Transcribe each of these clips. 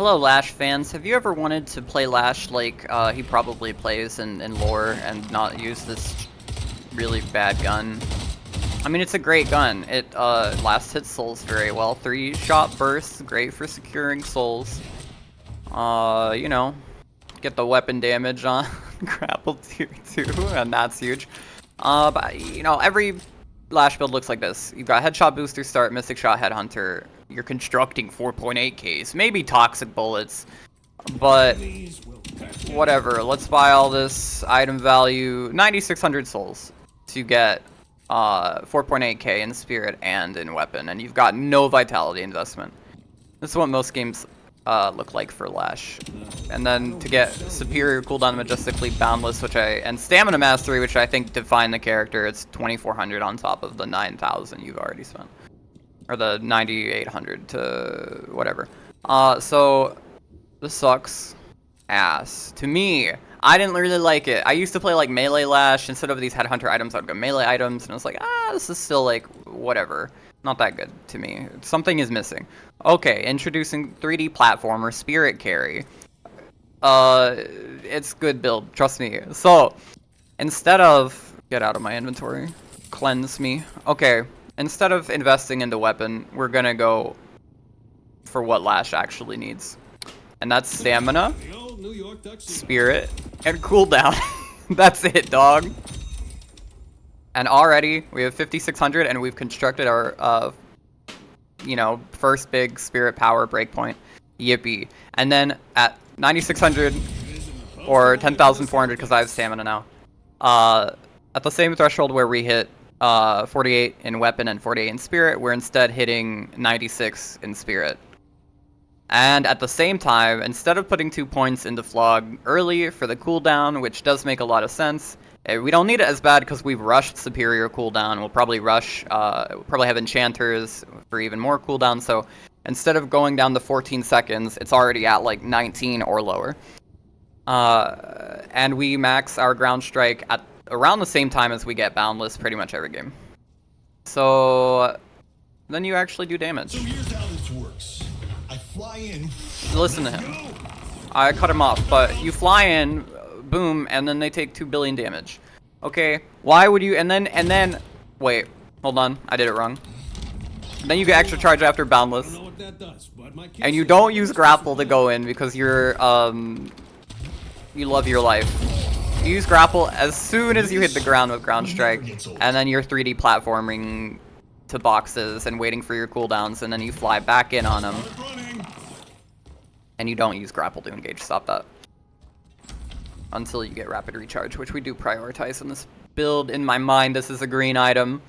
Hello, Lash fans. Have you ever wanted to play Lash like he probably plays in lore and not use this really bad gun? I mean, it's a great gun. It last hits souls very well. 3-shot bursts, great for securing souls. You know, get the weapon damage on grapple tier 2, and that's huge. But you know, every Lash build looks like this. You've got headshot booster start, mystic shot, headhunter. You're constructing 4.8Ks, maybe toxic bullets, but whatever. Let's buy all this item value, 9,600 souls to get 4.8K in spirit and in weapon, and you've got no vitality investment. This is what most games look like for Lash. And then to get superior cooldown majestically boundless, and stamina mastery, which I think define the character, it's 2,400 on top of the 9,000 you've already spent. Or the 9,800 to whatever. So this sucks ass. To me, I didn't really like it. I used to play like melee Lash. Instead of these headhunter items, I would go melee items, and I was like, this is still like whatever. Not that good to me. Something is missing. Okay, introducing 3D platformer Spirit Carry. It's good build, trust me. So instead of get out of my inventory, cleanse me. Okay. Instead of investing into weapon, we're gonna go for what Lash actually needs. And that's stamina, spirit, and cooldown. That's it, dog. And already, we have 5,600, and we've constructed our, you know, first big spirit power breakpoint. Yippee. And then at 9,600, or 10,400, because I have stamina now, at the same threshold where we hit 48 in weapon and 48 in spirit, we're instead hitting 96 in spirit. And at the same time, instead of putting 2 points into Flog early for the cooldown, which does make a lot of sense, we don't need it as bad because we've rushed superior cooldown. We'll probably rush, we'll probably have enchanters for even more cooldown, so instead of going down to 14 seconds, it's already at like 19 or lower. And we max our ground strike at around the same time as we get Boundless pretty much every game. So then you actually do damage. So here's how this works. I fly in. Listen to him. I cut him off, but you fly in, boom, and then they take 2 billion damage. Okay, why would you, and then, wait, hold on, I did it wrong. And then you get extra charge after Boundless. And you don't use grapple to go in because you're, you love your life. You use grapple as soon as you hit the ground with ground strike, and then you're 3D platforming to boxes and waiting for your cooldowns, and then you fly back in on them. And you don't use grapple to engage. Stop that. Until you get rapid recharge, which we do prioritize in this build. In my mind, this is a green item.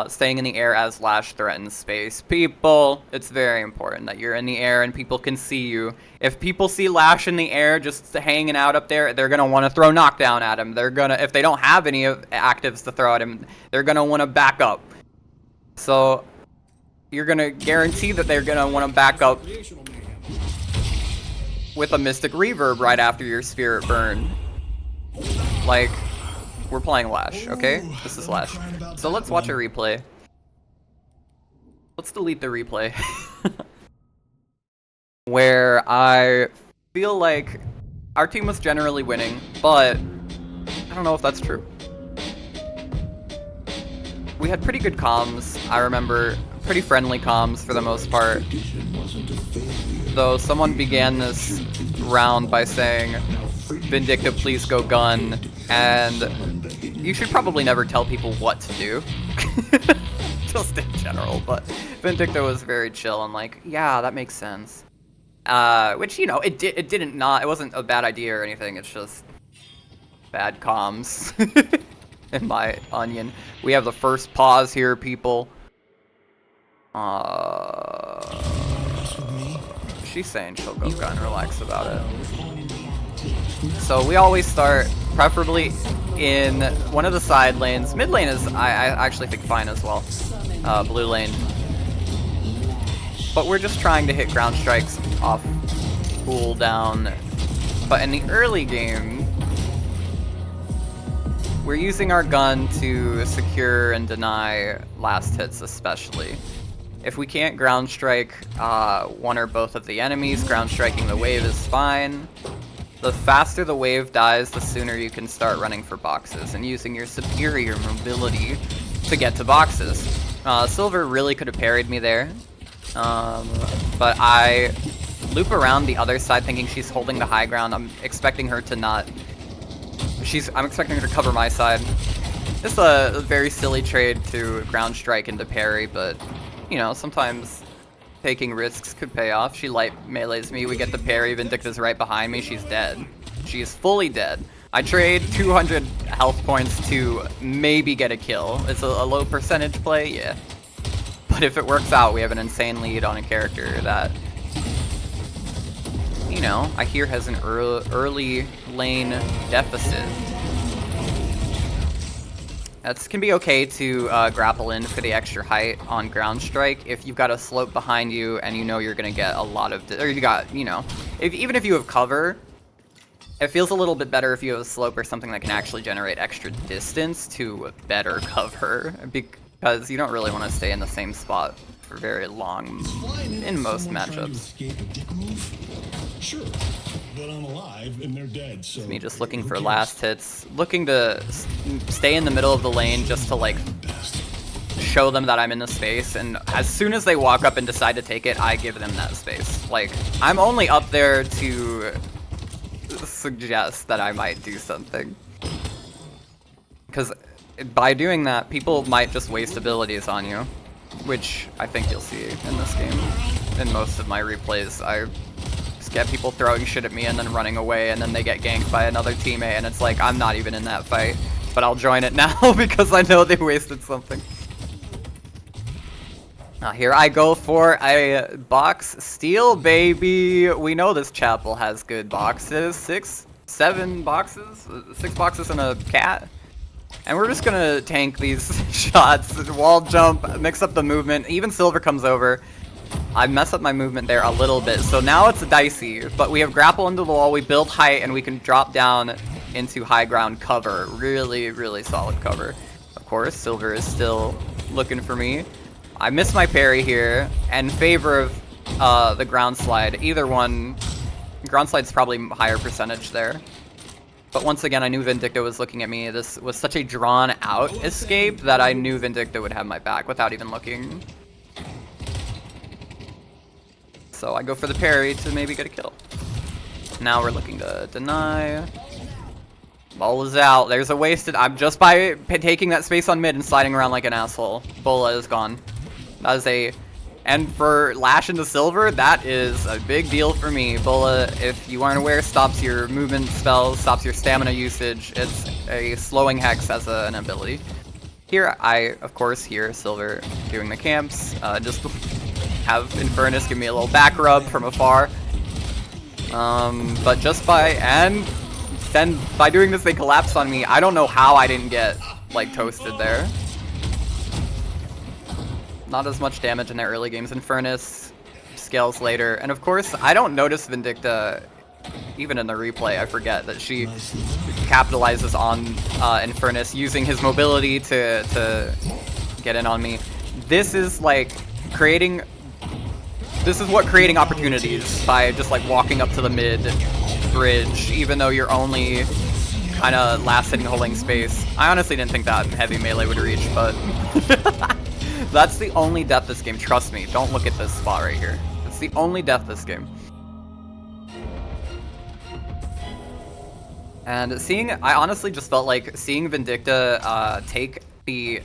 Staying in the air as Lash threatens space. People, it's very important that you're in the air and people can see you. If people see Lash in the air just hanging out up there, they're gonna want to throw knockdown at him. They're gonna, if they don't have any actives to throw at him, they're gonna want to back up. So you're gonna guarantee that they're gonna want to back up with a Mystic Reverb right after your Spirit Burn. Like, we're playing Lash, okay? This is Lash. So let's watch a replay. Let's delete the replay. Where I feel like our team was generally winning, but I don't know if that's true. We had pretty good comms, I remember. Pretty friendly comms for the most part. Though someone began this round by saying, "Vindictive, please go gun," and you should probably never tell people what to do. Just in general, but Vindictive was very chill and like, yeah, that makes sense. Which, you know, it wasn't a bad idea or anything, it's just bad comms. In my onion. We have the first pause here, people. She's saying she'll go gun, relax about it. So we always start, preferably in one of the side lanes. Mid lane is, I actually think, fine as well. Blue lane. But we're just trying to hit ground strikes off cooldown. But in the early game, we're using our gun to secure and deny last hits especially. If we can't ground strike one or both of the enemies, ground striking the wave is fine. The faster the wave dies, the sooner you can start running for boxes and using your superior mobility to get to boxes. Silver really could have parried me there, but I loop around the other side thinking she's holding the high ground. I'm expecting her to not... I'm expecting her to cover my side. Just a very silly trade to ground strike into parry, but, you know, sometimes taking risks could pay off. She light melees me, we get the parry, Vindicta's right behind me, she's dead. She is fully dead. I trade 200 health points to maybe get a kill. It's a low percentage play, yeah. But if it works out, we have an insane lead on a character that, you know, I hear has an early lane deficit. That can be okay to grapple in for the extra height on ground strike if you've got a slope behind you and you know you're gonna get a lot of, or you got, you know, even if you have cover, it feels a little bit better if you have a slope or something that can actually generate extra distance to better cover, because you don't really want to stay in the same spot for very long in most matchups. Sure, but I'm alive and they're dead, so... It's me just looking for last hits, looking to stay in the middle of the lane just to, like, show them that I'm in the space, and as soon as they walk up and decide to take it, I give them that space. Like, I'm only up there to suggest that I might do something. Because by doing that, people might just waste abilities on you, which I think you'll see in this game. In most of my replays, I just get people throwing shit at me and then running away, and then they get ganked by another teammate, and it's like, I'm not even in that fight, but I'll join it now because I know they wasted something. Now here I go for a box steal, baby. We know this chapel has good boxes. 7 boxes? 6 boxes and a cat? And we're just gonna tank these shots, wall jump, mix up the movement. Even Silver comes over. I mess up my movement there a little bit, so now it's dicey. But we have grapple into the wall, we build height, and we can drop down into high ground cover. Really, really solid cover. Of course, Silver is still looking for me. I miss my parry here, in favor of the ground slide. Either one, ground slide's probably higher percentage there. But once again, I knew Vindicta was looking at me. This was such a drawn-out escape that I knew Vindicta would have my back without even looking. So I go for the parry to maybe get a kill. Now we're looking to deny. Ball is out. There's a wasted... I'm just by taking that space on mid and sliding around like an asshole. Bola is gone. That is a... And for Lash into Silver, that is a big deal for me. Bola, if you aren't aware, stops your movement spells, stops your stamina usage. It's a slowing hex as an ability. Here, I, of course, hear Silver doing the camps. Just have Infernus give me a little back rub from afar. But just by... And then by doing this, they collapse on me. I don't know how I didn't get, like, toasted there. Not as much damage in their early games. Infernus scales later. And of course, I don't notice Vindicta, even in the replay. I forget that she capitalizes on Infernus using his mobility to get in on me. This is like creating... This is what creating opportunities, by just like walking up to the mid bridge, even though you're only kind of last hitting holding space. I honestly didn't think that heavy melee would reach, but... That's the only death this game, trust me. Don't look at this spot right here. It's the only death this game. And I honestly just felt like seeing Vindicta take the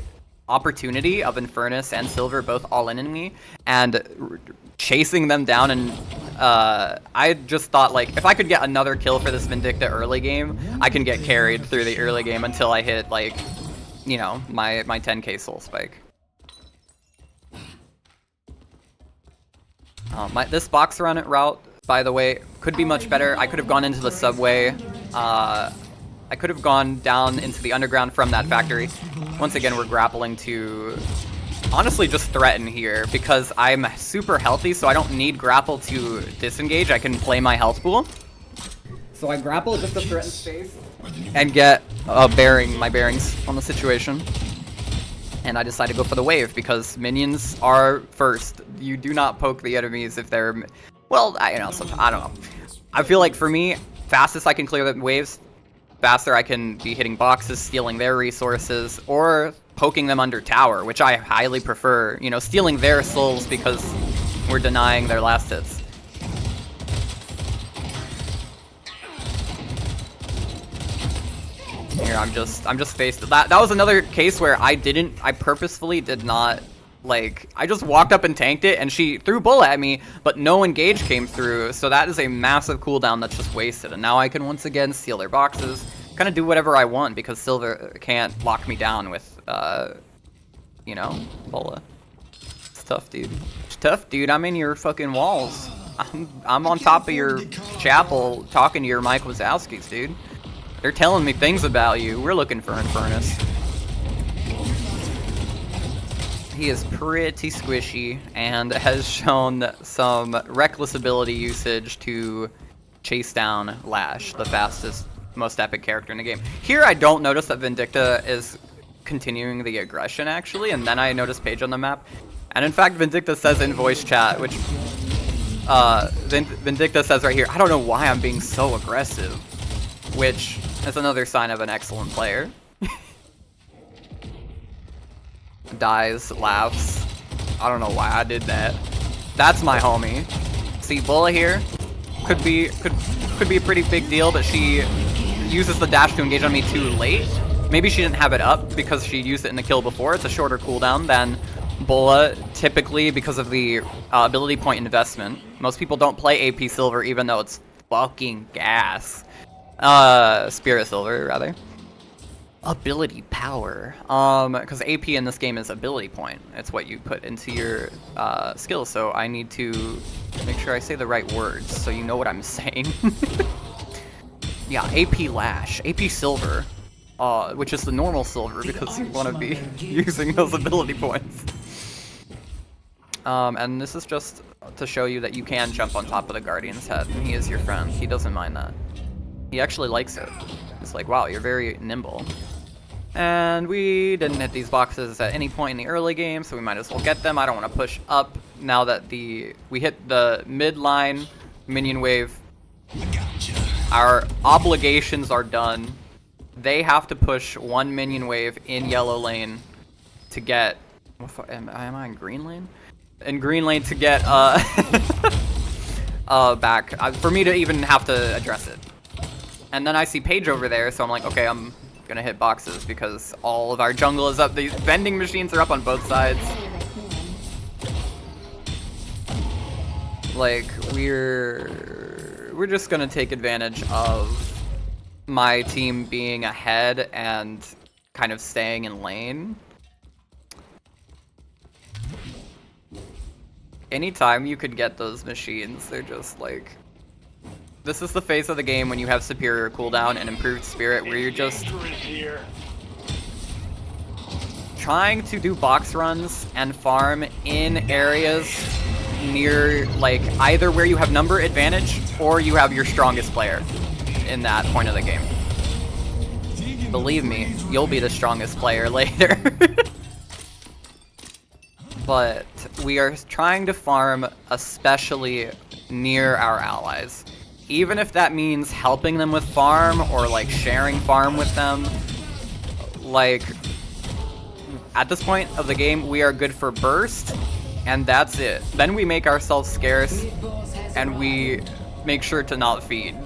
opportunity of Infernus and Silver both all in me, and chasing them down, and I just thought, like, if I could get another kill for this Vindicta early game, I can get carried through the early game until I hit, like, you know, my 10k soul spike. This box run route, by the way, could be much better. I could have gone into the subway. I could have gone down into the underground from that factory. Once again, we're grappling to honestly just threaten here, because I'm super healthy, so I don't need grapple to disengage. I can play my health pool. So I grapple just to threaten space and get my bearings on the situation. And I decided to go for the wave because minions are first. You do not poke the enemies if they're... Well, I don't know. I feel like for me, fastest I can clear the waves, faster I can be hitting boxes, stealing their resources, or poking them under tower, which I highly prefer. You know, stealing their souls because we're denying their last hits. Here, I'm just faced. That was another case where I purposefully did not, like, I just walked up and tanked it, and she threw bullet at me, but no engage came through, so that is a massive cooldown that's just wasted, and now I can once again steal their boxes, kind of do whatever I want, because Silver can't lock me down with, you know, bullet. It's tough, dude. It's tough, dude. I'm in your fucking walls. I'm on top of your chapel talking to your Mike Wazowskis, dude. They're telling me things about you. We're looking for Infernus. He is pretty squishy and has shown some reckless ability usage to chase down Lash, the fastest, most epic character in the game. Here I don't notice that Vindicta is continuing the aggression, actually, and then I notice Paige on the map. And in fact, Vindicta says in voice chat, which... Vindicta says right here, I don't know why I'm being so aggressive. Which is another sign of an excellent player. Dies, laughs. I don't know why I did that. That's my homie. See, Bulla here could be a pretty big deal, but she uses the dash to engage on me too late. Maybe she didn't have it up because she used it in the kill before. It's a shorter cooldown than Bulla, typically because of the ability point investment. Most people don't play AP Silver even though it's fucking gas. Spirit Silver, rather. Ability power. Because AP in this game is ability point. It's what you put into your skills, so I need to make sure I say the right words so you know what I'm saying. Yeah, AP Lash, AP Silver, which is the normal Silver because you want to be using those ability points. And this is just to show you that you can jump on top of the Guardian's head, and he is your friend. He doesn't mind that. He actually likes it. It's like, wow, you're very nimble. And we didn't hit these boxes at any point in the early game, so we might as well get them. I don't want to push up now that we hit the mid-line minion wave. Our obligations are done. They have to push one minion wave in yellow lane to get... Am I in green lane? In green lane to get back. For me to even have to address it. And then I see Paige over there, so I'm like, okay, I'm gonna hit boxes because all of our jungle is up. The vending machines are up on both sides. Like, we're just gonna take advantage of my team being ahead and kind of staying in lane. Anytime you could get those machines, they're just like... This is the phase of the game when you have superior cooldown and improved spirit, where you're just trying to do box runs and farm in areas near, like, either where you have number advantage or you have your strongest player in that point of the game. Believe me, you'll be the strongest player later. But we are trying to farm especially near our allies. Even if that means helping them with farm or like sharing farm with them. Like, at this point of the game, we are good for burst, and that's it. Then we make ourselves scarce, and we make sure to not feed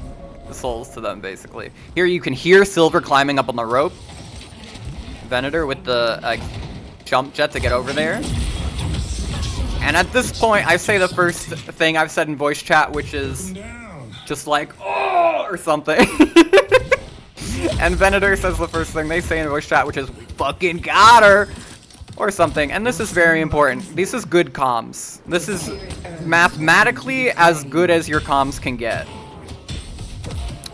the souls to them, basically. Here you can hear Silver climbing up on the rope. Venator with the jump jet to get over there. And at this point, I say the first thing I've said in voice chat, which is just like, oh, or something. And Venator says the first thing they say in voice chat, which is, we fucking got her, or something. And this is very important. This is good comms. This is mathematically as good as your comms can get.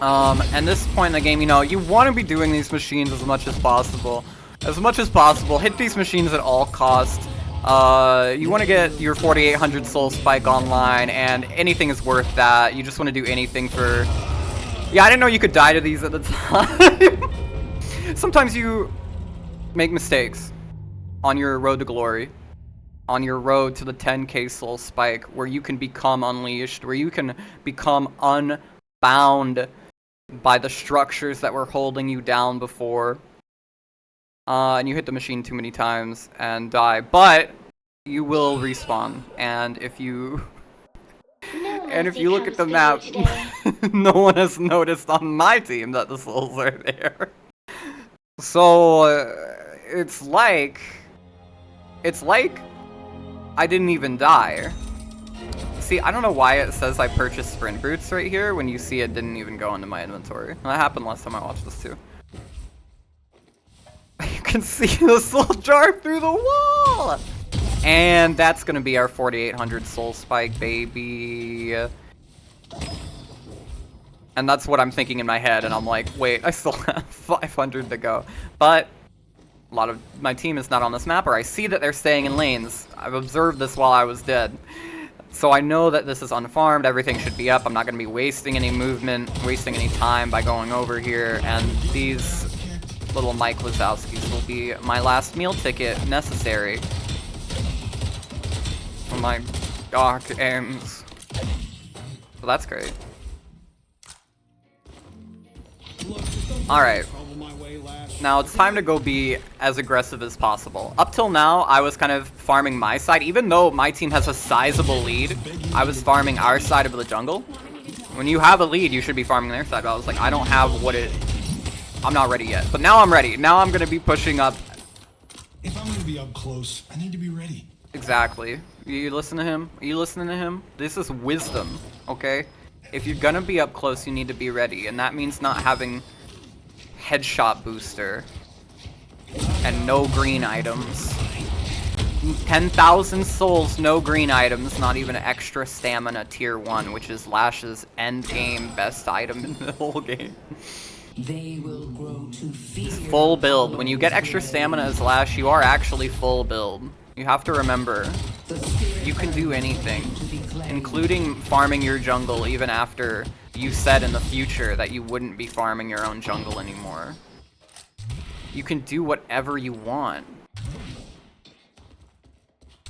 And this point in the game, you know, you want to be doing these machines as much as possible. As much as possible. Hit these machines at all costs. You want to get your 4,800 soul spike online, and anything is worth that. You just want to do anything for... Yeah, I didn't know you could die to these at the time. Sometimes you make mistakes. on your road to glory, on your road to the 10k soul spike, where you can become unleashed, where you can become unbound by the structures that were holding you down before. And you hit the machine too many times and die, but you will respawn. And if you look at the map, no one has noticed on my team that the souls are there. So it's like I didn't even die. See, I don't know why it says I purchased sprint boots right here when you see it didn't even go into my inventory. That happened last time I watched this too. You can see the soul jar through the wall! And that's gonna be our 4800 soul spike, baby. And that's what I'm thinking in my head, and I'm like, wait, I still have 500 to go. But a lot of my team is not on this map, or I see that they're staying in lanes. I've observed this while I was dead. So I know that this is unfarmed, everything should be up. I'm not gonna be wasting any movement, wasting any time by going over here, and these little Mike Wazowskis will be my last meal ticket necessary for my dark aims. So that's great. Alright. Now it's time to go be as aggressive as possible. Up till now, I was kind of farming my side. Even though my team has a sizable lead, I was farming our side of the jungle. When you have a lead, you should be farming their side. But I was like, I don't have what it... I'm not ready yet. But now I'm ready. Now I'm going to be pushing up. If I'm going to be up close, I need to be ready. Exactly. You listen to him? Are you listening to him? This is wisdom, okay? If you're going to be up close, you need to be ready. And that means not having headshot booster and no green items. 10,000 souls, no green items, not even extra stamina tier 1, which is Lash's end game best item in the whole game. They will grow to fear. Full build. When you get extra stamina as Lash, you are actually full build. You have to remember, you can do anything, including farming your jungle even after you said in the future that you wouldn't be farming your own jungle anymore. You can do whatever you want.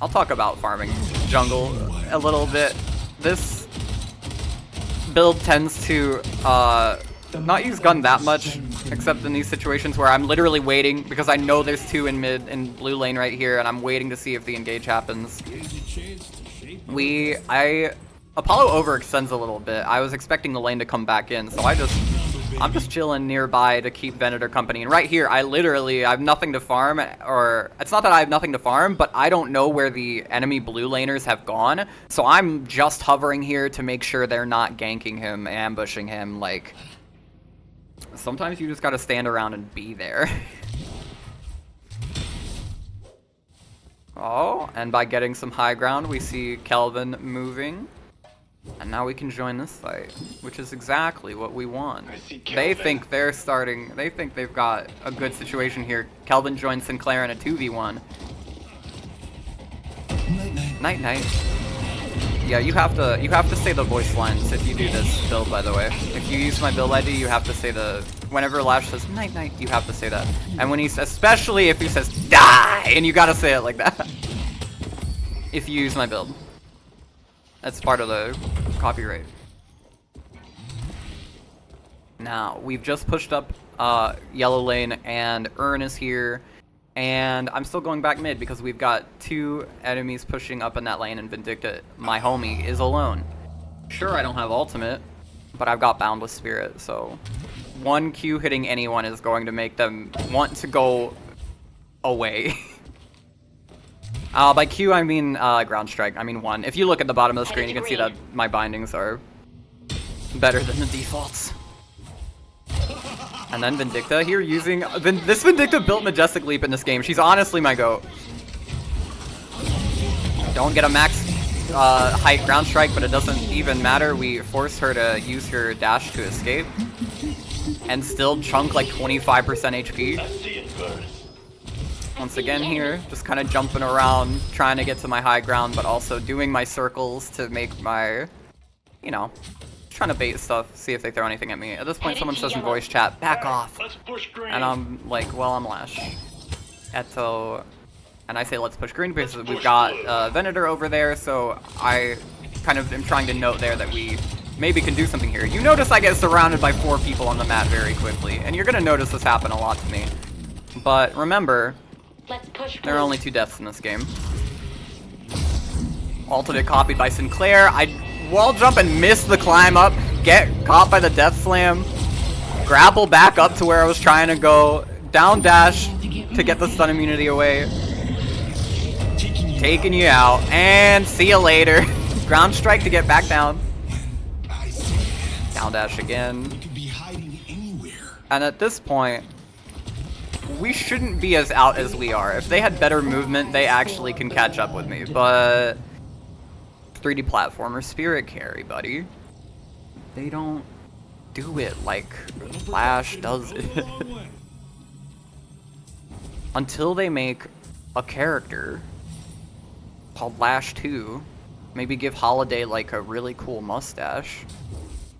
I'll talk about farming jungle a little bit. This build tends to not use gun that much, except in these situations where I'm literally waiting because I know there's two in mid and blue lane right here, and I'm waiting to see if the engage happens. Apollo overextends a little bit. I was expecting the lane to come back in, so I'm just chilling nearby to keep Venator company. And right here, I have nothing to farm, or it's not that I have nothing to farm, but I don't know where the enemy blue laners have gone. So I'm just hovering here to make sure they're not ganking him, ambushing him. Like, sometimes you just gotta stand around and be there. Oh, and by getting some high ground, we see Kelvin moving. And now we can join this fight, which is exactly what we want. They think they've got a good situation here. Kelvin joins Sinclair in a 2v1. Night night. Yeah, you have to say the voice lines if you do this build, by the way. If you use my build ID, you have to say whenever Lash says night night, you have to say that. And when especially if he says die, and you gotta say it like that. If you use my build. That's part of the copyright. Now, we've just pushed up yellow lane, and Ern is here. And I'm still going back mid because we've got two enemies pushing up in that lane, and Vindicta, my homie, is alone. Sure, I don't have ultimate, but I've got Boundless Spirit, so one Q hitting anyone is going to make them want to go away. By Q, I mean ground strike. I mean 1. If you look at the bottom of the screen, you can see that my bindings are better than the defaults. And then Vindicta here using... this Vindicta built Majestic Leap in this game. She's honestly my GOAT. Don't get a max height ground strike, but it doesn't even matter. We force her to use her dash to escape. And still chunk like 25% HP. Once again here, just kind of jumping around, trying to get to my high ground, but also doing my circles to make my, you know, trying to bait stuff, see if they throw anything at me. At this point, someone says in voice chat, back off. And I'm like, well, I'm Lash. Eto And I say let's push green because we've got Venator over there, so I kind of am trying to note there that we maybe can do something here. You notice I get surrounded by 4 people on the mat very quickly, and you're going to notice this happen a lot to me. But remember, there are only 2 deaths in this game. Ultimate copied by Sinclair. I wall jump and miss the climb up, get caught by the death slam, grapple back up to where I was trying to go, down dash to get the stun immunity away, taking you out, and see you later. Ground strike to get back down. Down dash again. And at this point, we shouldn't be as out as we are. If they had better movement, they actually can catch up with me, but 3D platformer spirit carry, buddy. They don't do it like Lash does it. Until they make a character called Lash 2, maybe give Holiday like a really cool mustache,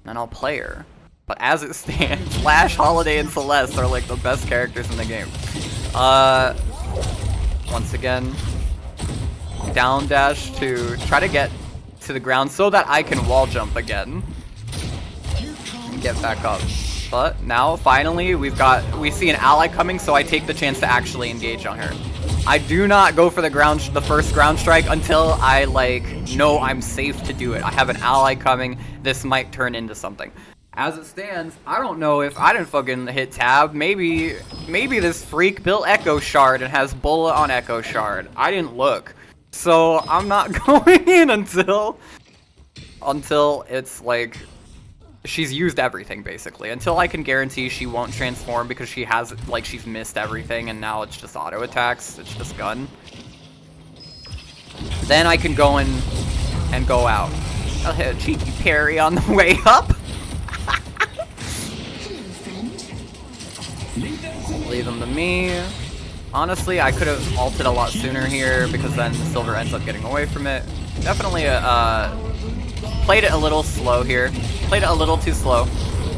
and I'll play her. But as it stands, Lash, Holiday, and Celeste are like the best characters in the game. Once again, down dash to try to get to the ground so that I can wall jump again and get back up. But now finally we see an ally coming, so I take the chance to actually engage on her. I do not go for the first ground strike until I like know I'm safe to do it. I have an ally coming. This might turn into something. As it stands, I don't know if I didn't fucking hit tab. Maybe this freak built Echo Shard and has bullet on Echo Shard. I didn't look. So I'm not going in until it's like she's used everything, basically. Until I can guarantee she won't transform because she has, like, she's missed everything and now it's just auto attacks. It's just gun. Then I can go in and go out. I'll hit a cheeky parry on the way up. Leave them to me. Honestly, I could have ulted a lot sooner here because then Silver ends up getting away from it. Definitely played it a little slow here. Played it a little too slow.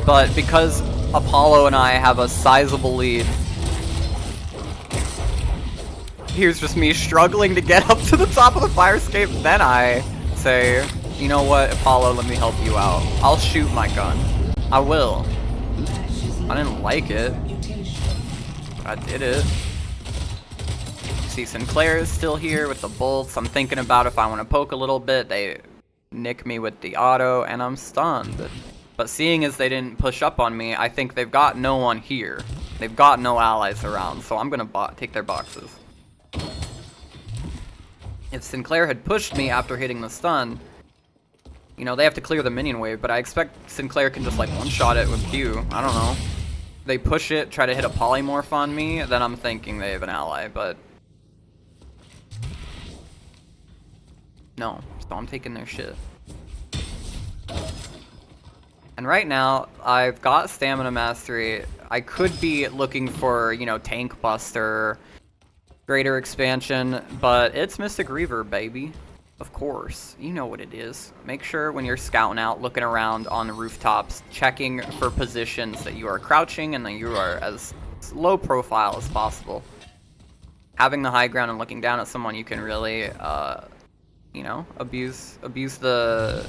But because Apollo and I have a sizable lead, here's just me struggling to get up to the top of the fire escape. Then I say, you know what, Apollo, let me help you out. I'll shoot my gun. I will. I didn't like it. I did it. See, Sinclair is still here with the bolts. I'm thinking about if I want to poke a little bit. They nick me with the auto, and I'm stunned. But seeing as they didn't push up on me, I think they've got no one here. They've got no allies around, so I'm going to take their boxes. If Sinclair had pushed me after hitting the stun, you know, they have to clear the minion wave, but I expect Sinclair can just, like, one-shot it with Q. I don't know. They push it, try to hit a polymorph on me, then I'm thinking they have an ally, but no, so I'm taking their shit. And right now, I've got Stamina Mastery. I could be looking for, you know, Tank Buster, Greater Expansion, but it's Mystic Reverb, baby. Of course, you know what it is. Make sure when you're scouting out, looking around on the rooftops, checking for positions that you are crouching and that you are as low profile as possible. Having the high ground and looking down at someone, you can really, you know, abuse the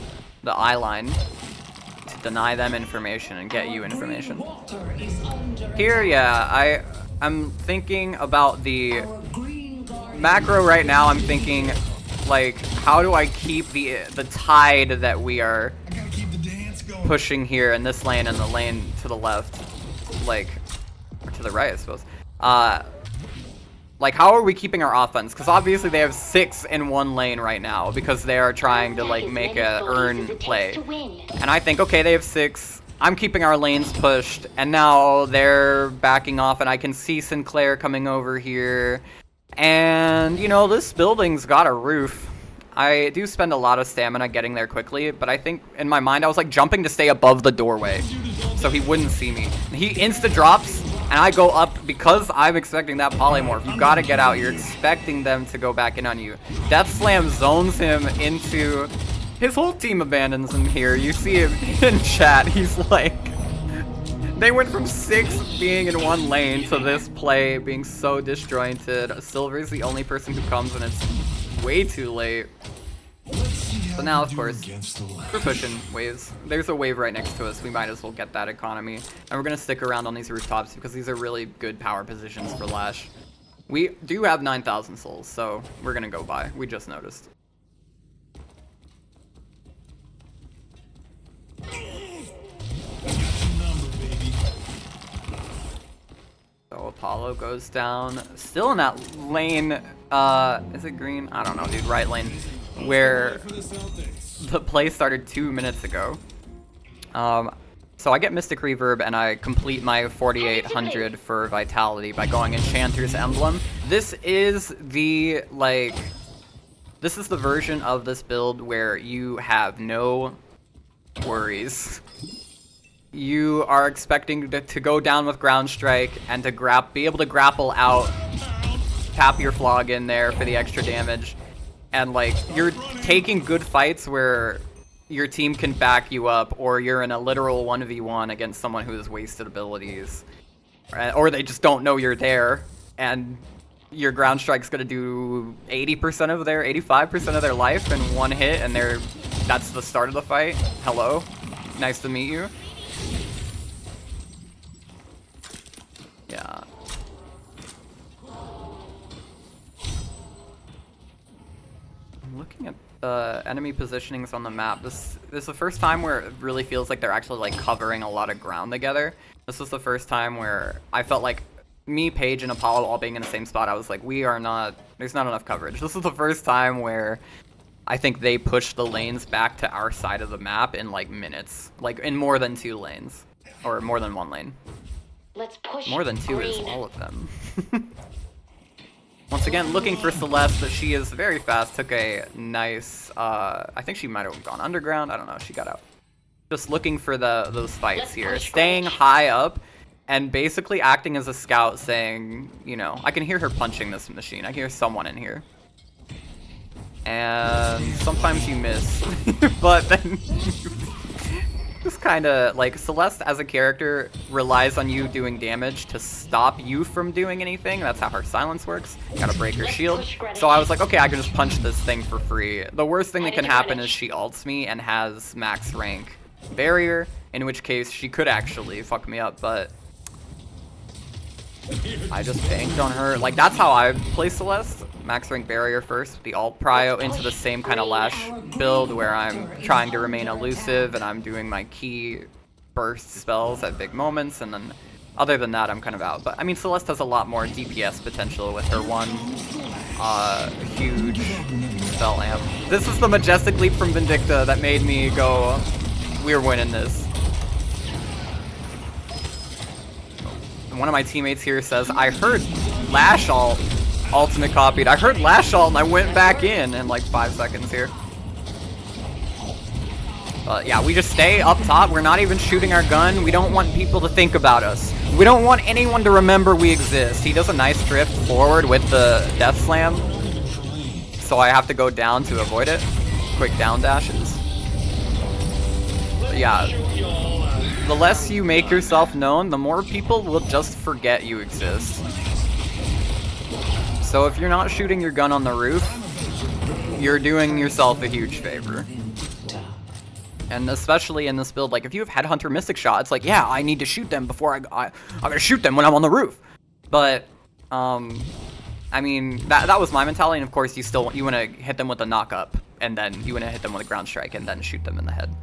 eye line to deny them information and get you information. Here, yeah, I'm thinking about the macro right now. I'm thinking, like, how do I keep the tide that we are pushing here in this lane and the lane to the left, like, or to the right, I suppose. Like, how are we keeping our offense? Because obviously they have 6 in one lane right now because they are trying to, like, make a earn play. And I think, okay, they have 6. I'm keeping our lanes pushed, and now they're backing off, and I can see Sinclair coming over here. And, you know, this building's got a roof. I do spend a lot of stamina getting there quickly, but I think in my mind I was like jumping to stay above the doorway so he wouldn't see me. He insta-drops, and I go up because I'm expecting that polymorph. You gotta get out. You're expecting them to go back in on you. Death Slam zones him into... His whole team abandons him here. You see him in chat. He's like... They went from 6 being in one lane to this play being so disjointed. Silver's the only person who comes and it's way too late. So now, of course, we're pushing waves. There's a wave right next to us. We might as well get that economy. And we're going to stick around on these rooftops because these are really good power positions for Lash. We do have 9,000 souls, so we're going to go by. We just noticed. So Apollo goes down. Still in that lane. Is it green? I don't know, dude. Right lane. Where the play started 2 minutes ago. So I get Mystic Reverb and I complete my 4800 for Vitality by going Enchanter's Emblem. This is the, like, this is the version of this build where you have no worries. You are expecting to go down with Ground Strike and to be able to grapple out, tap your Flog in there for the extra damage. And, like, you're taking good fights where your team can back you up, or you're in a literal 1v1 against someone who has wasted abilities. Or they just don't know you're there, and your Ground Strike's gonna do 80% of their, 85% of their life in one hit, and that's the start of the fight. Hello. Nice to meet you. Yeah. Looking at the enemy positionings on the map, this is the first time where it really feels like they're actually like covering a lot of ground together. This was the first time where I felt like me, Paige, and Apollo all being in the same spot, I was like, there's not enough coverage. This is the first time where I think they pushed the lanes back to our side of the map in like minutes. Like in more than 2 lanes. Or more than 1 lane. Let's push More than 2 green. is all of them. Once again, looking for Celeste, but she is very fast. Took a nice, I think she might have gone underground. I don't know. She got out. Just looking for those fights here. Staying high up and basically acting as a scout saying, you know, I can hear her punching this machine. I hear someone in here. And sometimes you miss. But then just kind of like Celeste as a character relies on you doing damage to stop you from doing anything. That's how her silence works. You gotta break her shield. So I was like, okay, I can just punch this thing for free. The worst thing that can happen is she ults me and has max rank barrier, in which case she could actually fuck me up, but I just banked on her. Like, that's how I play Celeste. Max rank barrier first, the alt prio into the same kind of Lash build where I'm trying to remain elusive and I'm doing my key burst spells at big moments, and then other than that I'm kind of out. But I mean, Celeste has a lot more DPS potential with her one huge spell amp. This is the majestic leap from Vindicta that made me go, we're winning this. And one of my teammates here says, I heard Lash ult. Ultimate copied. I heard Lash ult and I went back in like 5 seconds here. But yeah, we just stay up top. We're not even shooting our gun. We don't want people to think about us. We don't want anyone to remember we exist. He does a nice drift forward with the Death Slam. So I have to go down to avoid it. Quick down dashes. But yeah, the less you make yourself known, the more people will just forget you exist. So if you're not shooting your gun on the roof, you're doing yourself a huge favor. And especially in this build, like if you have Headhunter Mystic Shot, it's like, yeah, I need to shoot them before I'm gonna shoot them when I'm on the roof. But I mean, that was my mentality, and of course you want to hit them with a knock up, and then you want to hit them with a ground strike, and then shoot them in the head.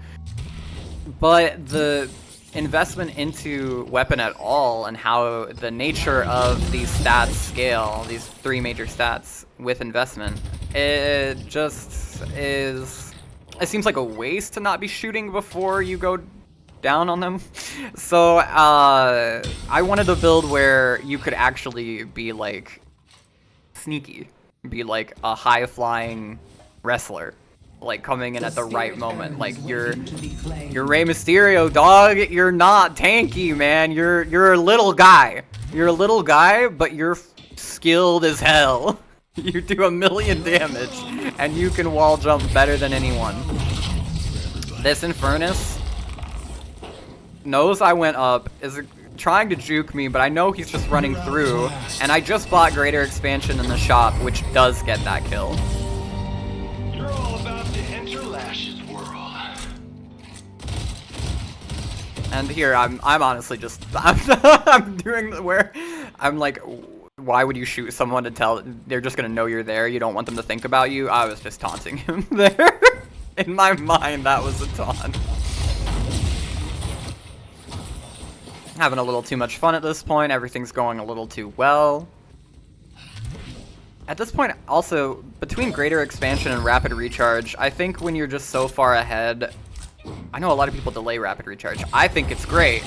But the investment into weapon at all and how the nature of these stats scale, these 3 major stats with investment, it just is, it seems like a waste to not be shooting before you go down on them. So I wanted a build where you could actually be like sneaky, be like a high flying wrestler, like coming in at the right moment. Like you're Rey Mysterio, dog. You're not tanky, man. You're a little guy. You're a little guy, but you're skilled as hell. You do 1,000,000 damage, and you can wall jump better than anyone. This Infernus, knows I went up, is trying to juke me, but I know he's just running through, and I just bought Greater Expansion in the shop, which does get that kill. You're all about to enter Lash's world. And here, I'm honestly just, I'm doing where, I'm like, why would you shoot someone to tell, they're just gonna know you're there, you don't want them to think about you? I was just taunting him there. In my mind, that was a taunt. Having a little too much fun at this point, everything's going a little too well. At this point, also, between Greater Expansion and Rapid Recharge, I think when you're just so far ahead, I know a lot of people delay Rapid Recharge. I think it's great.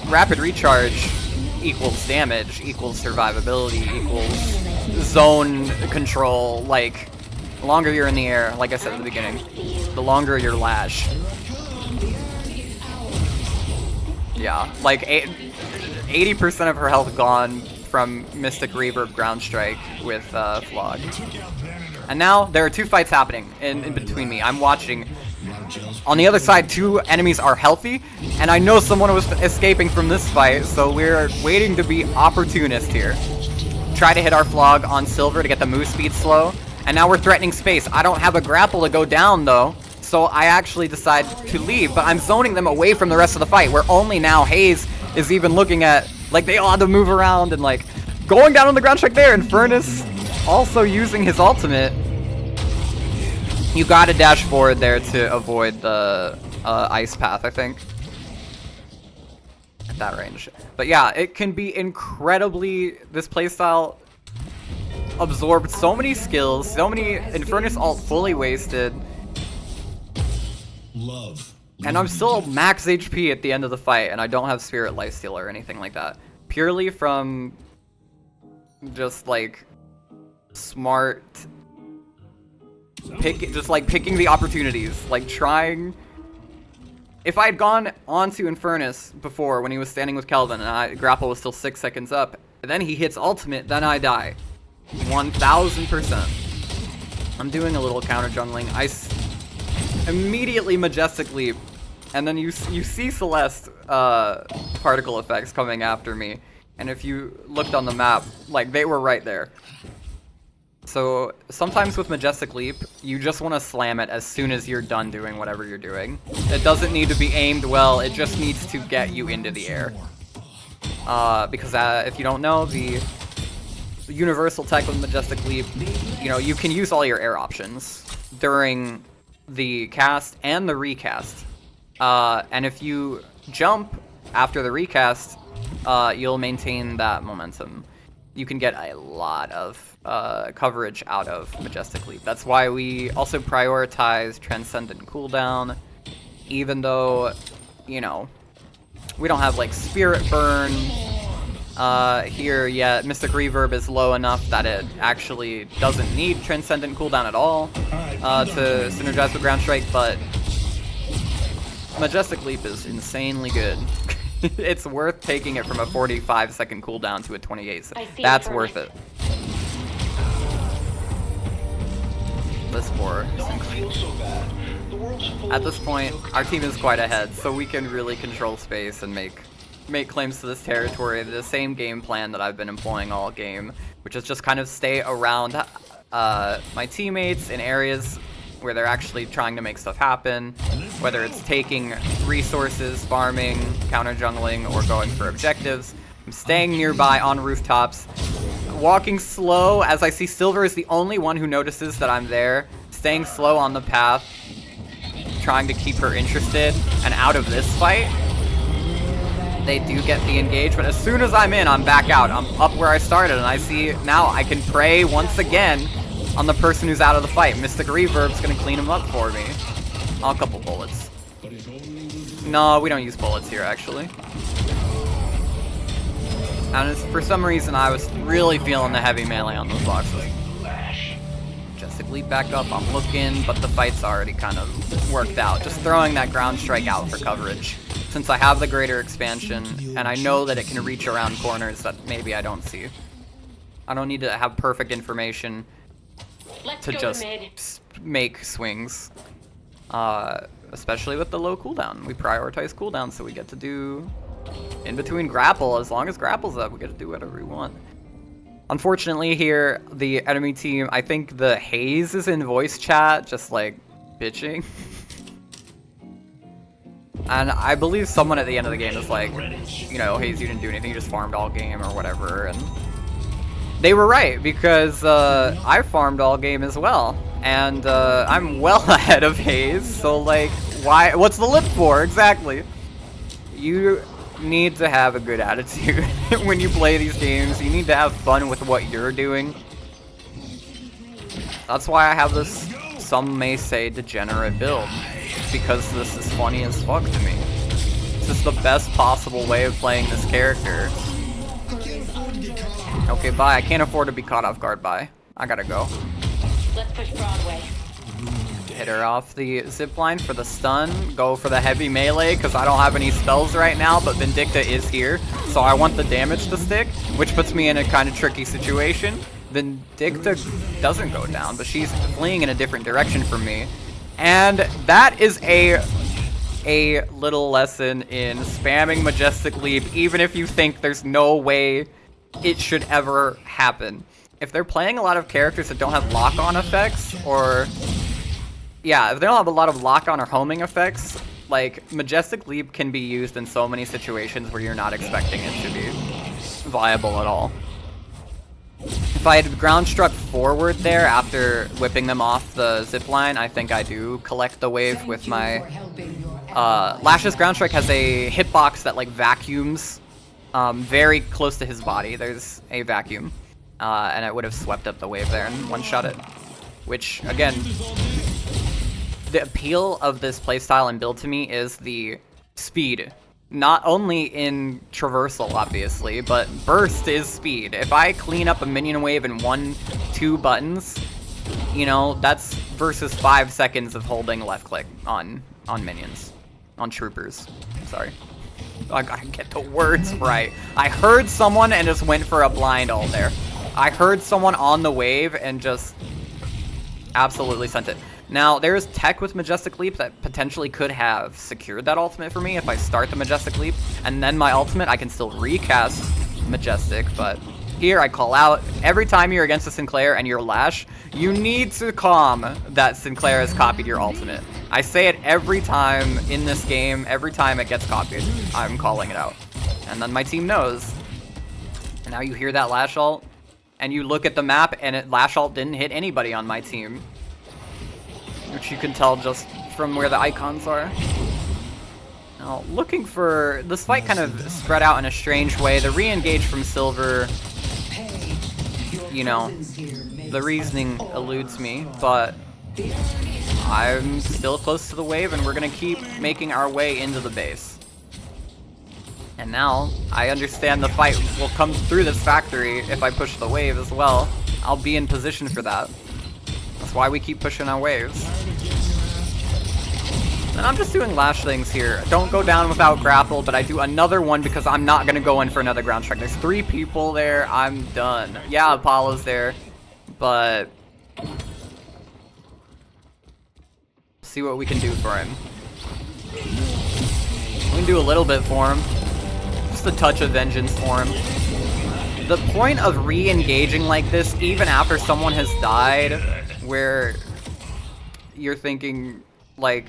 Rapid Recharge equals damage, equals survivability, equals zone control. Like, the longer you're in the air, like I said at the beginning, the longer your Lash. Yeah, like 80% of her health gone from Mystic Reverb Ground Strike with Flog. And now there are two fights happening in between me. I'm watching. On the other side, two enemies are healthy, and I know someone was escaping from this fight, so we're waiting to be opportunist here. Try to hit our Flog on Silver to get the move speed slow, and now we're threatening space. I don't have a grapple to go down, though, so I actually decide to leave, but I'm zoning them away from the rest of the fight, where only now Hayes is even looking at, like, they all had to move around and, like, going down on the ground strike there, and Furnace also using his ultimate. You gotta dash forward there to avoid the ice path, I think. At that range. But yeah, it can be incredibly... This playstyle absorbed so many skills, so many... Infernus ult fully wasted. And I'm still max HP at the end of the fight, and I don't have Spirit Lifesteal or anything like that. Purely from... just, like... smart... just like picking the opportunities, like trying. If I had gone onto Infernus before when he was standing with Kelvin and grapple was still 6 seconds up, and then he hits ultimate, then I die. 1000%. I'm doing a little counter jungling. I immediately Majestic Leap, and then you see Celeste particle effects coming after me, and if you looked on the map, like they were right there. So, sometimes with Majestic Leap, you just want to slam it as soon as you're done doing whatever you're doing. It doesn't need to be aimed well, it just needs to get you into the air. Because if you don't know, the universal tech with Majestic Leap, you know, you can use all your air options during the cast and the recast. And if you jump after the recast, you'll maintain that momentum. You can get a lot of coverage out of Majestic Leap. That's why we also prioritize Transcendent cooldown, even though, you know, we don't have like Spirit Burn here yet. Mystic Reverb is low enough that it actually doesn't need Transcendent cooldown at all to synergize with Ground Strike, but Majestic Leap is insanely good. It's worth taking it from a 45-second cooldown to a 28. That's worth it. This war. At this point, our team is quite ahead, so we can really control space and make claims to this territory. The same game plan that I've been employing all game, which is just kind of stay around my teammates in areas where they're actually trying to make stuff happen, whether it's taking resources, farming, counter jungling, or going for objectives. I'm staying nearby on rooftops, walking slow as I see Silver is the only one who notices that I'm there, staying slow on the path, trying to keep her interested, and out of this fight, they do get the engage, but as soon as I'm in, I'm back out. I'm up where I started, and I see now I can prey once again on the person who's out of the fight. Mystic Reverb's gonna clean him up for me. A couple bullets. No, we don't use bullets here, actually. And for some reason, I was really feeling the heavy melee on those boxes. Majestic Leap back up, I'm looking, but the fight's already kind of worked out. Just throwing that ground strike out for coverage. Since I have the Greater Expansion, and I know that it can reach around corners that maybe I don't see. I don't need to have perfect information to just make swings. especially with the low cooldown. We prioritize cooldown, so we get to do in between grapple. As long as grapple's up, we get to do whatever we want. Unfortunately here, the enemy team, I think the Haze is in voice chat, just like bitching. And I believe someone at the end of the game is like, you know, Haze, you didn't do anything, you just farmed all game or whatever. And they were right, because I farmed all game as well. And I'm well ahead of Haze, so like, what's the lip for? Exactly. You need to have a good attitude when you play these games. You need to have fun with what you're doing. That's why I have this, some may say, degenerate build, because this is funny as fuck to me. This is the best possible way of playing this character. Okay, bye. I can't afford to be caught off guard. Bye. I gotta go. Let's push Broadway. Hit her off the zipline for the stun. Go for the heavy melee, because I don't have any spells right now, but Vindicta is here. So I want the damage to stick, which puts me in a kind of tricky situation. Vindicta doesn't go down, but she's fleeing in a different direction from me. And that is a little lesson in spamming Majestic Leap, even if you think there's no way it should ever happen. If they're playing a lot of characters that don't have lock-on effects, or yeah, if they don't have a lot of lock-on or homing effects, like, Majestic Leap can be used in so many situations where you're not expecting it to be viable at all. If I had ground struck forward there after whipping them off the zipline, I think I do collect the wave with my... Lash's ground strike has a hitbox that, like, vacuums very close to his body. There's a vacuum. And it would have swept up the wave there and one-shot it. Which, again, the appeal of this playstyle and build to me is the speed. Not only in traversal, obviously, but burst is speed. If I clean up a minion wave in 1-2 buttons, you know, that's versus 5 seconds of holding left click on minions. On troopers. Sorry. I gotta get the words right. I heard someone and just went for a blind ult there. I heard someone on the wave and just absolutely sent it. Now, there's tech with Majestic Leap that potentially could have secured that ultimate for me if I start the Majestic Leap, and then my ultimate, I can still recast Majestic, but here I call out, every time you're against a Sinclair and you're Lash, you need to calm that Sinclair has copied your ultimate. I say it every time in this game, every time it gets copied, I'm calling it out. And then my team knows. And now you hear that Lash ult, and you look at the map, and Lash ult didn't hit anybody on my team. Which you can tell just from where the icons are. Now, looking for... This fight kind of spread out in a strange way. The re-engage from Silver, you know, the reasoning eludes me, but I'm still close to the wave, and we're going to keep making our way into the base. And now, I understand the fight will come through this factory if I push the wave as well. I'll be in position for that. That's why we keep pushing our waves. And I'm just doing Lash things here. Don't go down without grapple, but I do another one because I'm not going to go in for another ground strike. There's 3 people there. I'm done. Yeah, Apollo's there, but... see what we can do for him. We can do a little bit for him. Just a touch of vengeance for him. The point of re-engaging like this, even after someone has died, where you're thinking, like,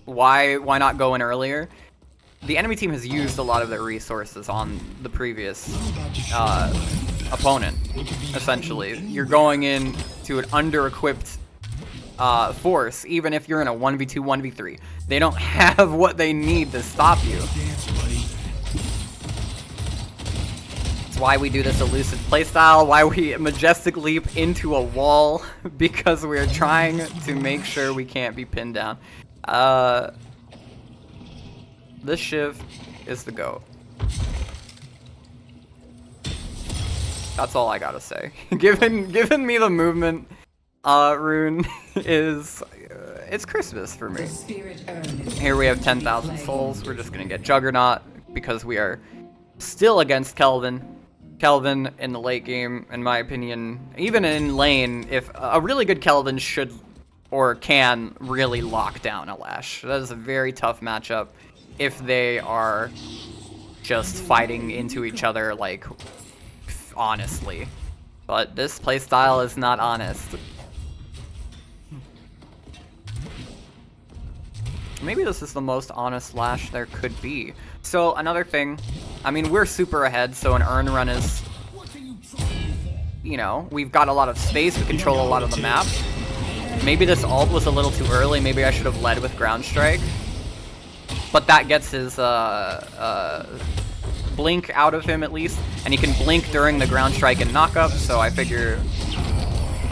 why not go in earlier? The enemy team has used a lot of their resources on the previous opponent, essentially. You're going in to an under-equipped force, even if you're in a 1v2, 1v3. They don't have what they need to stop you. That's why we do this elusive playstyle, why we Majestic Leap into a wall, because we're trying to make sure we can't be pinned down. This Shiv is the GOAT. That's all I gotta say. Given me the movement, rune is, it's Christmas for me. Here we have 10,000 souls. We're just gonna get Juggernaut because we are still against Kelvin. Kelvin in the late game, in my opinion, even in lane, if a really good Kelvin should or can really lock down a Lash. That is a very tough matchup if they are just fighting into each other, like, honestly. But this playstyle is not honest. Maybe this is the most honest Lash there could be. So, another thing, I mean, we're super ahead, so an earn run is, you know, we've got a lot of space, we control a lot of the map. Maybe this ult was a little too early, maybe I should have led with Ground Strike. But that gets his blink out of him at least, and he can blink during the Ground Strike and knockup, so I figure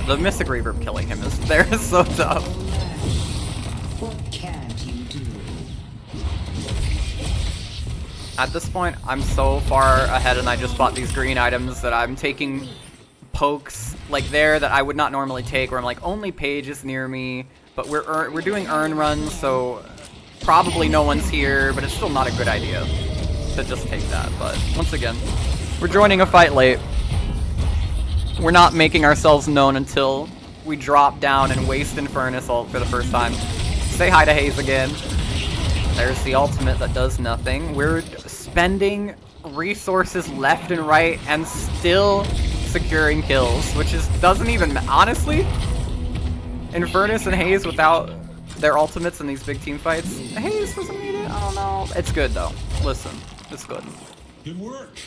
the Mystic Reverb killing him is so tough. What can't you do? At this point, I'm so far ahead and I just bought these green items that I'm taking pokes like there that I would not normally take, where I'm like, only Paige is near me, but we're doing earn runs, so probably no one's here, but it's still not a good idea to just take that. But once again, we're joining a fight late. We're not making ourselves known until we drop down and waste Infernus ult for the first time. Say hi to Hayes again. There's the ultimate that does nothing. We're spending resources left and right and still securing kills, which doesn't even, honestly, Infernus and Hayes without their ultimates in these big team fights. Hayes doesn't need it, I don't know. It's good though. Listen, it's good. Good work.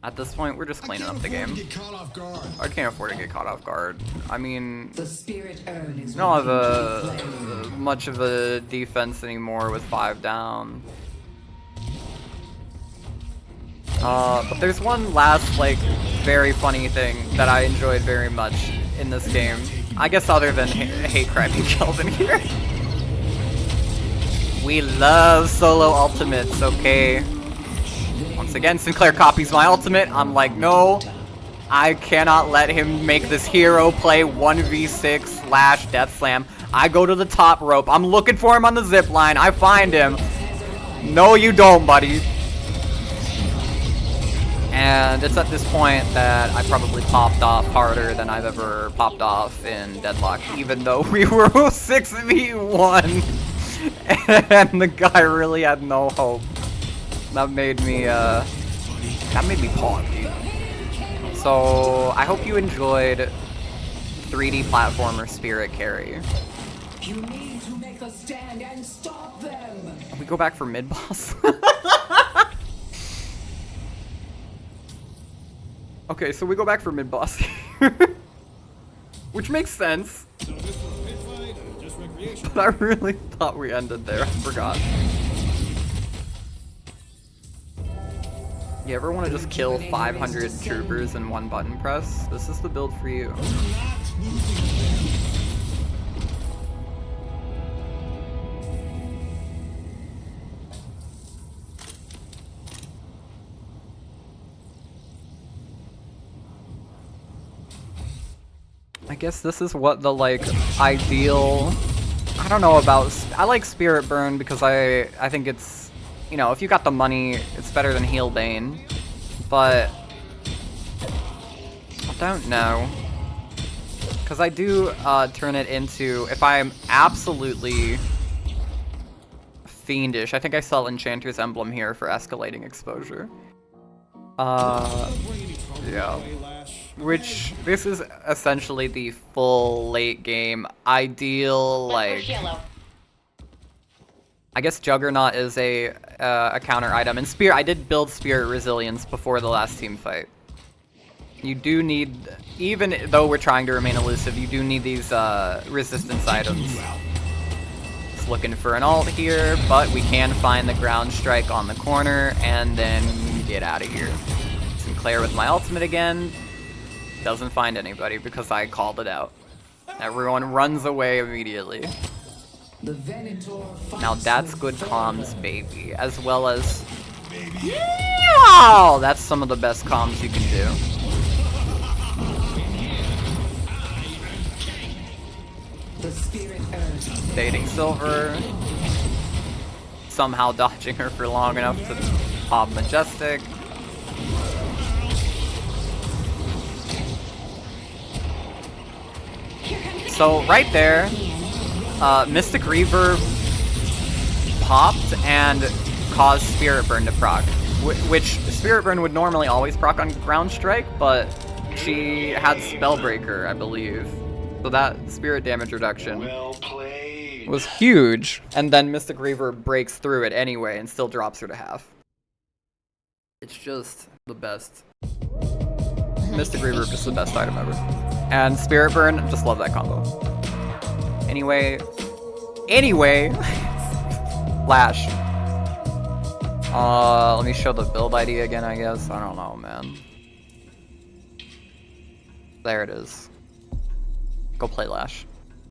At this point, we're just cleaning up the game. Get caught off guard. I can't afford to get caught off guard. I mean, The spirit urn is I don't have working to play. much of a defense anymore with 5 down. But there's one last, like, very funny thing that I enjoyed very much in this game. I guess other than hate crime you killed in here. We love solo ultimates, okay? Once again, Sinclair copies my ultimate. I'm like, no, I cannot let him make this hero play 1v6 Lash Death Slam. I go to the top rope. I'm looking for him on the zip line. I find him. No, you don't, buddy. And it's at this point that I probably popped off harder than I've ever popped off in Deadlock, even though we were 6v1 and the guy really had no hope. That made me pog, dude. So I hope you enjoyed 3D platformer Spirit Carry. You need to make a stand and stop them. We go back for mid boss. Okay, so we go back for mid boss, which makes sense. So this was a pit fight or just recreation? But I really thought we ended there. I forgot. You ever want to just kill 500 troopers in one button press? This is the build for you. I guess this is what the, like, ideal... I don't know about... I like Spirit Burn because I think it's... You know, if you got the money, it's better than Heal Bane. But... I don't know. Because I do turn it into... If I'm absolutely fiendish, I think I sell Enchanter's Emblem here for escalating exposure. Yeah. Which, this is essentially the full late game ideal, Let's push like... yellow. I guess Juggernaut is a counter item, and I did build Spirit Resilience before the last team fight. You do need, even though we're trying to remain elusive, you do need these resistance items. Just looking for an ult here, but we can find the ground strike on the corner, and then get out of here. Sinclair with my ultimate again. Doesn't find anybody because I called it out. Everyone runs away immediately. The Venator Now that's good comms, baby. As well as... Yeah! That's some of the best comms you can do. The spirit urn. Dating Silver. Somehow dodging her for long enough to pop Majestic. So right there, Mystic Reverb popped and caused Spirit Burn to proc, which Spirit Burn would normally always proc on Ground Strike, but she had Spellbreaker, I believe. So that spirit damage reduction Well played. was huge. And then Mystic Reverb breaks through it anyway and still drops her to half. It's just the best. Mystic Reverb is the best item ever. And Spirit Burn, just love that combo. Anyway, Lash. Let me show the build ID again, I guess. I don't know, man. There it is. Go play Lash.